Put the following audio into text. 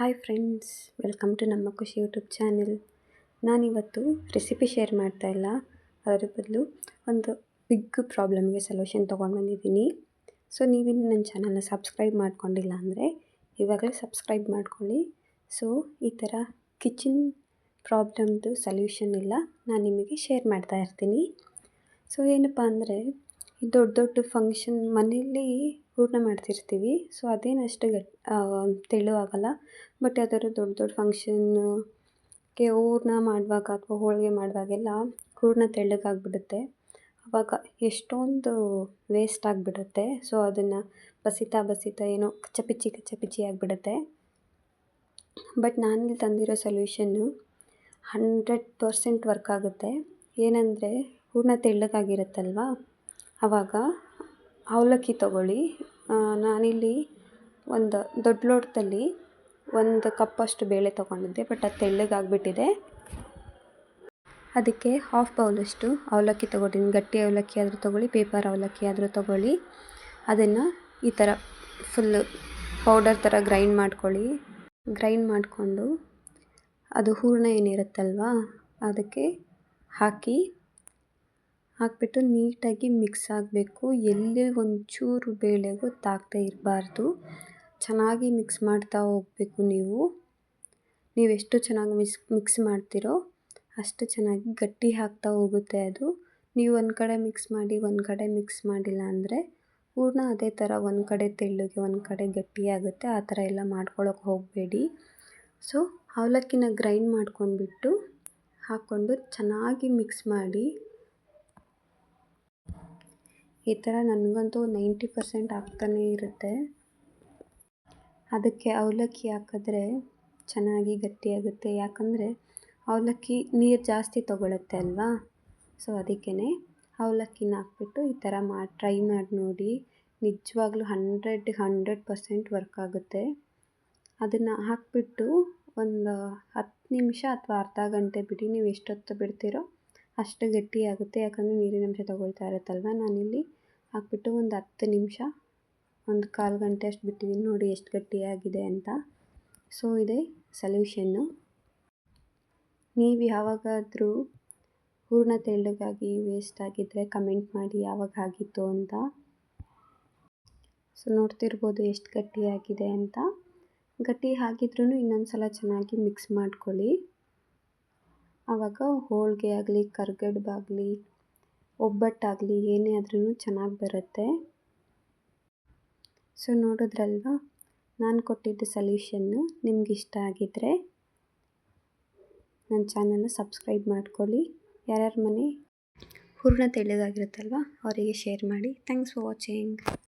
Hi friends, welcome to ನಮ್ಮ ಖುಷಿ YouTube channel. ನಾನಿವತ್ತು ರೆಸಿಪಿ ಶೇರ್ ಮಾಡ್ತಾ ಇಲ್ಲ, ಅದರ ಬದಲು ಒಂದು ಬಿಗ್ ಪ್ರಾಬ್ಲಮ್ಗೆ ಸೊಲ್ಯೂಷನ್ ತೊಗೊಂಡು ಬಂದಿದ್ದೀನಿ. ಸೊ ನೀವಿನ್ನು ನನ್ನ ಚಾನಲ್ನ ಸಬ್ಸ್ಕ್ರೈಬ್ ಮಾಡ್ಕೊಂಡಿಲ್ಲ ಅಂದರೆ ಇವಾಗಲೇ ಸಬ್ಸ್ಕ್ರೈಬ್ ಮಾಡ್ಕೊಳ್ಳಿ. ಸೊ ಈ ಥರ ಕಿಚನ್ ಪ್ರಾಬ್ಲಮ್ದು ಸೊಲ್ಯೂಷನ್ ಎಲ್ಲ ನಾನು ನಿಮಗೆ ಶೇರ್ ಮಾಡ್ತಾ ಇರ್ತೀನಿ. ಸೊ ಏನಪ್ಪ ಅಂದರೆ, ಈ ದೊಡ್ಡ ದೊಡ್ಡ ಫಂಕ್ಷನ್ ಮನೆಯಲ್ಲಿ ಹೂರಣ ಮಾಡ್ತಿರ್ತೀವಿ. ಸೊ ಅದೇನು ಅಷ್ಟು ತೆಳು ಆಗೋಲ್ಲ. ಬಟ್ ಯಾವ್ದಾದ್ರು ದೊಡ್ಡ ದೊಡ್ಡ ಫಂಕ್ಷನ್ಗೆ ಹೂರಣ ಮಾಡುವಾಗ ಅಥವಾ ಹೋಳಿಗೆ ಮಾಡುವಾಗೆಲ್ಲ ಹೂರಣ ತೆಳ್ಳಗಾಗ್ಬಿಡುತ್ತೆ. ಆವಾಗ ಎಷ್ಟೊಂದು ವೇಸ್ಟ್ ಆಗಿಬಿಡುತ್ತೆ. ಸೊ ಅದನ್ನು ಬಸಿತಾ ಏನೋ ಕಚ್ಚಪಿಚ್ಚಿ ಆಗಿಬಿಡುತ್ತೆ. ಬಟ್ ನಾನಿಲ್ಲಿ ತಂದಿರೋ ಸೊಲ್ಯೂಷನ್ನು 100% ವರ್ಕ್ ಆಗುತ್ತೆ. ಏನಂದರೆ, ಹೂರಣ ತೆಳ್ಳಗಾಗಿರುತ್ತಲ್ವ, ಆವಾಗ ಅವಲಕ್ಕಿ ತೊಗೊಳ್ಳಿ. ನಾನಿಲ್ಲಿ ಒಂದು ದೊಡ್ಡ ಲೋಟದಲ್ಲಿ 1 ಕಪ್ಪಷ್ಟು ಬೇಳೆ ತೊಗೊಂಡಿದ್ದೆ, ಬಟ್ ಅದು ತೆಳ್ಳಗಾಗಿಬಿಟ್ಟಿದೆ. ಅದಕ್ಕೆ 1/2 ಬೌಲಷ್ಟು ಅವಲಕ್ಕಿ ತೊಗೊಂಡಿದ್ದೀನಿ. ಗಟ್ಟಿ ಅವಲಕ್ಕಿ ಆದರೂ ತೊಗೊಳ್ಳಿ, ಪೇಪರ್ ಅವಲಕ್ಕಿ ಆದರೂ ತೊಗೊಳ್ಳಿ. ಅದನ್ನು ಈ ಥರ ಫುಲ್ಲು ಪೌಡರ್ ಥರ ಗ್ರೈಂಡ್ ಮಾಡ್ಕೊಳ್ಳಿ. ಗ್ರೈಂಡ್ ಮಾಡಿಕೊಂಡು ಅದು ಹೂರಣ ಏನಿರುತ್ತಲ್ವ ಅದಕ್ಕೆ ಹಾಕಿಬಿಟ್ಟು ನೀಟಾಗಿ ಮಿಕ್ಸ್ ಆಗಬೇಕು. ಎಲ್ಲಿ ಒಂಚೂರು ಬೇಳೆಗೂ ತಾಗದೇ ಇರಬಾರ್ದು. ಚೆನ್ನಾಗಿ ಮಿಕ್ಸ್ ಮಾಡ್ತಾ ಹೋಗಬೇಕು. ನೀವೆಷ್ಟು ಚೆನ್ನಾಗಿ ಮಿಕ್ಸ್ ಮಾಡ್ತೀರೋ ಅಷ್ಟು ಚೆನ್ನಾಗಿ ಗಟ್ಟಿ ಆಗ್ತಾ ಹೋಗುತ್ತೆ ಅದು. ನೀವು ಒಂದು ಕಡೆ ಮಿಕ್ಸ್ ಮಾಡಿ ಒಂದು ಕಡೆ ಮಿಕ್ಸ್ ಮಾಡಿಲ್ಲ ಅಂದರೆ ಹೂರಣ ಅದೇ ಥರ ಒಂದು ಕಡೆ ತೆಳ್ಳಗೆ ಒಂದು ಕಡೆ ಗಟ್ಟಿಯಾಗುತ್ತೆ. ಆ ಥರ ಎಲ್ಲ ಮಾಡ್ಕೊಳ್ಳೋಕೆ ಹೋಗಬೇಡಿ. ಸೊ ಅವಲಕ್ಕಿನ ಗ್ರೈಂಡ್ ಮಾಡ್ಕೊಂಡ್ಬಿಟ್ಟು ಹಾಕ್ಕೊಂಡು ಚೆನ್ನಾಗಿ ಮಿಕ್ಸ್ ಮಾಡಿ. ಈ ಥರ ನನಗಂತೂ 90% ಆಗ್ತಾನೇ ಇರುತ್ತೆ. ಅದಕ್ಕೆ ಅವಲಕ್ಕಿ ಹಾಕಿದ್ರೆ ಚೆನ್ನಾಗಿ ಗಟ್ಟಿಯಾಗುತ್ತೆ. ಯಾಕಂದರೆ ಅವಲಕ್ಕಿ ನೀರು ಜಾಸ್ತಿ ತೊಗೊಳುತ್ತೆ ಅಲ್ವಾ. ಸೊ ಅದಕ್ಕೇ ಅವಲಕ್ಕಿನ ಹಾಕ್ಬಿಟ್ಟು ಈ ಥರ ಟ್ರೈ ಮಾಡಿ ನೋಡಿ. ನಿಜವಾಗ್ಲೂ 100% ವರ್ಕ್ ಆಗುತ್ತೆ. ಅದನ್ನು ಹಾಕಿಬಿಟ್ಟು ಒಂದು 10 ನಿಮಿಷ ಅಥವಾ ಅರ್ಧ ಗಂಟೆ ಬಿಡಿ. ನೀವು ಎಷ್ಟೊತ್ತು ಬಿಡ್ತೀರೋ ಅಷ್ಟು ಗಟ್ಟಿಯಾಗುತ್ತೆ. ಯಾಕಂದರೆ ನೀರಿನ ಅಂಶ ತೊಗೊಳ್ತಾ ಇರುತ್ತಲ್ವ. ನಾನಿಲ್ಲಿ ಹಾಕ್ಬಿಟ್ಟು ಒಂದು 10 ನಿಮಿಷ, ಒಂದು 1/4 ಗಂಟೆ ಅಷ್ಟು ಬಿಟ್ಟಿದ್ದೀನಿ. ನೋಡಿ ಎಷ್ಟು ಗಟ್ಟಿಯಾಗಿದೆ ಅಂತ. ಸೊ ಇದೇ ಸೊಲ್ಯೂಷನ್ನು. ನೀವು ಯಾವಾಗಾದರೂ ಹೂರಣ ತೆಳ್ಳಗಾಗಿ ವೇಸ್ಟ್ ಆಗಿದ್ದರೆ ಕಮೆಂಟ್ ಮಾಡಿ ಯಾವಾಗ ಆಗಿತ್ತು ಅಂತ. ಸೊ ನೋಡ್ತಿರ್ಬೋದು ಎಷ್ಟು ಗಟ್ಟಿಯಾಗಿದೆ ಅಂತ. ಗಟ್ಟಿ ಆಗಿದ್ರೂ ಇನ್ನೊಂದು ಸಲ ಚೆನ್ನಾಗಿ ಮಿಕ್ಸ್ ಮಾಡ್ಕೊಳ್ಳಿ. ಆವಾಗ ಹೋಳಿಗೆ ಆಗಲಿ, ಕರ್ಗಡ್ಬಾಗಲಿ, ಒಬ್ಬಟ್ಟಾಗಲಿ ಏನೇ ಆದ್ರೂ ಚೆನ್ನಾಗಿ ಬರುತ್ತೆ. ಸೊ ನೋಡಿದ್ರಲ್ವ, ನಾನು ಕೊಟ್ಟಿದ್ದ ಸೊಲ್ಯೂಷನ್ನು ನಿಮ್ಗೆ ಇಷ್ಟ ಆಗಿದ್ದರೆ ನನ್ನ ಚಾನಲ್ನ ಸಬ್ಸ್ಕ್ರೈಬ್ ಮಾಡ್ಕೊಳ್ಳಿ. ಯಾರ್ಯಾರ ಮನೆ ಹೂರಣ ತೆಳ್ಳಗಾಗಿರುತ್ತಲ್ವ ಅವರಿಗೆ ಶೇರ್ ಮಾಡಿ. Thanks for watching.